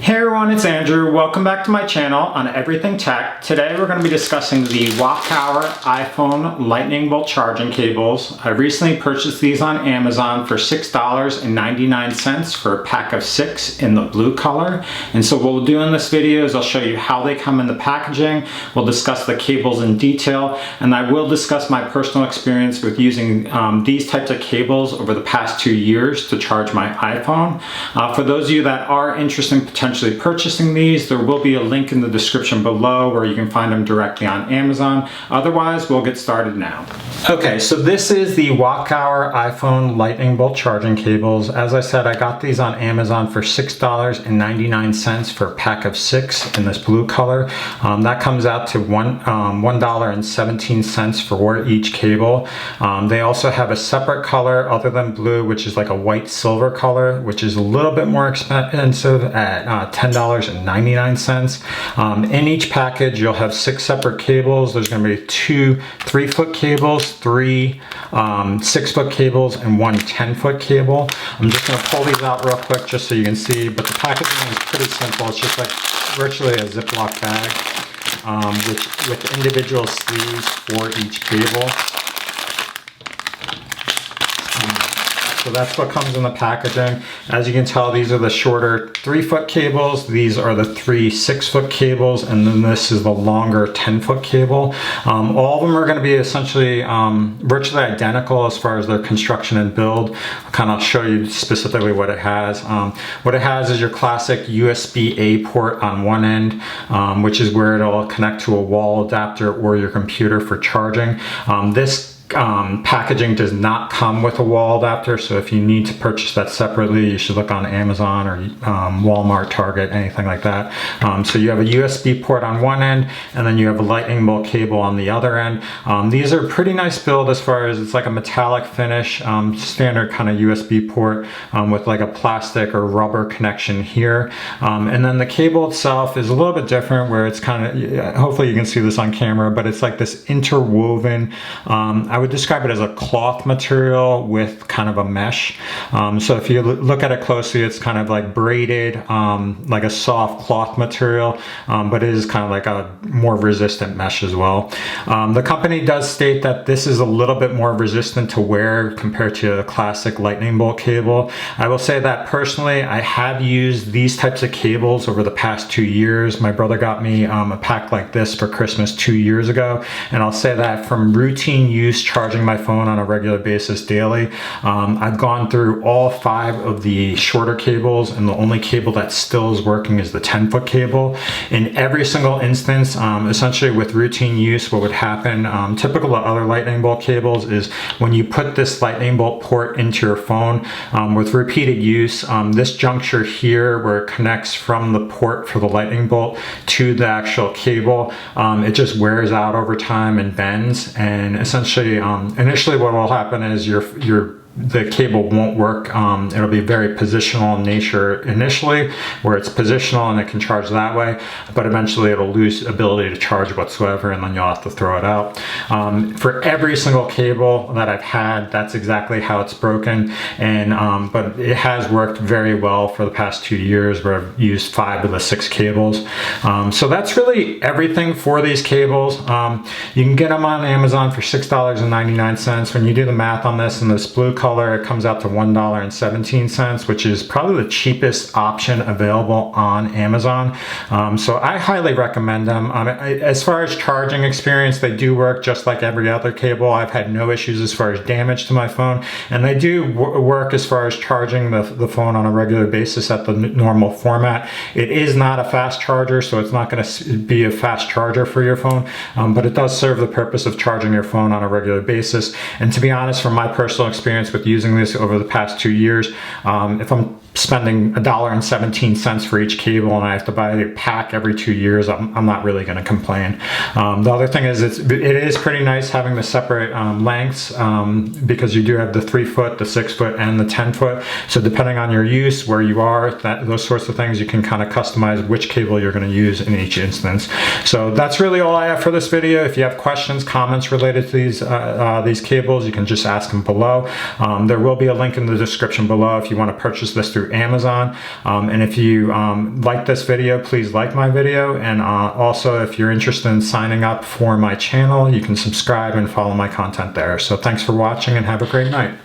Hey everyone, it's Andrew. Welcome back to my channel on Everything Tech. Today we're going to be discussing the Wacaur iPhone lightning bolt charging cables. I recently purchased these on Amazon for $6.99 for a pack of 6 in the blue color. And so what we'll do in this video is I'll show you how they come in the packaging. We'll discuss the cables in detail, and I will discuss my personal experience with using these types of cables over the past 2 years to charge my iPhone. For those of you that are interested in potentially purchasing these, there will be a link in the description below where you can find them directly on Amazon. Otherwise, we'll get started now. Okay, so this is the Wacaur iPhone lightning bolt charging cables. As I said, I got these on Amazon for $6.99 for a pack of 6 in this blue color. That comes out to $1.17 for each cable. They also have a separate color other than blue, which is like a white silver color, which is a little bit more expensive at $10.99. In each package, you'll have 6 separate cables. There's going to be 2 3-foot cables, 3 6-foot cables, and 1 10-foot cable. I'm just going to pull these out real quick just so you can see, but the packaging is pretty simple. It's just like virtually a Ziploc bag with individual sleeves for each cable. So that's what comes in the packaging. As you can tell, these are the shorter 3-foot cables. These are the 3 6-foot cables, and then this is the longer 10-foot cable. All of them are going to be essentially virtually identical as far as their construction and build. I'll kind of show you specifically what it has. What it has is your classic USB-A port on one end, which is where it'll connect to a wall adapter or your computer for charging. This packaging does not come with a wall adapter, so if you need to purchase that separately, you should look on Amazon or Walmart, Target, anything like that. So you have a USB port on one end, and then you have a lightning bolt cable on the other end. These are pretty nice build as far as it's like a metallic finish, standard kind of USB port with like a plastic or rubber connection here. And then the cable itself is a little bit different, where it's kind of, hopefully you can see this on camera, but it's like this interwoven, I would describe it as a cloth material with kind of a mesh. So if you look at it closely, it's kind of like braided, like a soft cloth material, but it is kind of like a more resistant mesh as well. The company does state that this is a little bit more resistant to wear compared to a classic lightning bolt cable. I will say that personally, I have used these types of cables over the past 2 years. My brother got me a pack like this for Christmas 2 years ago, and I'll say that from routine use charging my phone on a regular basis daily, I've gone through all 5 of the shorter cables, and the only cable that still is working is the 10-foot cable. In every single instance, essentially with routine use, what would happen, typical of other lightning bolt cables, is when you put this lightning bolt port into your phone, with repeated use, this juncture here where it connects from the port for the lightning bolt to the actual cable, it just wears out over time and bends, and essentially initially what will happen is the cable won't work. It'll be very positional in nature initially, where it's positional and it can charge that way, but eventually it'll lose ability to charge whatsoever, and then you'll have to throw it out. For every single cable that I've had, that's exactly how it's broken, and but it has worked very well for the past 2 years, where I've used 5 of the 6 cables. So that's really everything for these cables. You can get them on Amazon for $6.99. When you do the math on this, in this blue color, it comes out to $1.17, which is probably the cheapest option available on Amazon. So I highly recommend them. As far as charging experience, they do work just like every other cable. I've had no issues as far as damage to my phone, and they do work as far as charging the phone on a regular basis at the normal format. It is not a fast charger, so it's not going to be a fast charger for your phone, but it does serve the purpose of charging your phone on a regular basis. And to be honest, from my personal experience with using this over the past 2 years, if I'm spending $1.17 for each cable and I have to buy a pack every 2 years, I'm not really going to complain. The other thing is it is pretty nice having the separate lengths, because you do have the 3-foot, the 6-foot, and the 10-foot. So depending on your use, where you are, those sorts of things, you can kind of customize which cable you're going to use in each instance. So that's really all I have for this video. If you have questions, comments related to these cables, you can just ask them below. There will be a link in the description below if you want to purchase this through through Amazon. And if you like this video, please like my video. And also, if you're interested in signing up for my channel, you can subscribe and follow my content there. So thanks for watching and have a great night.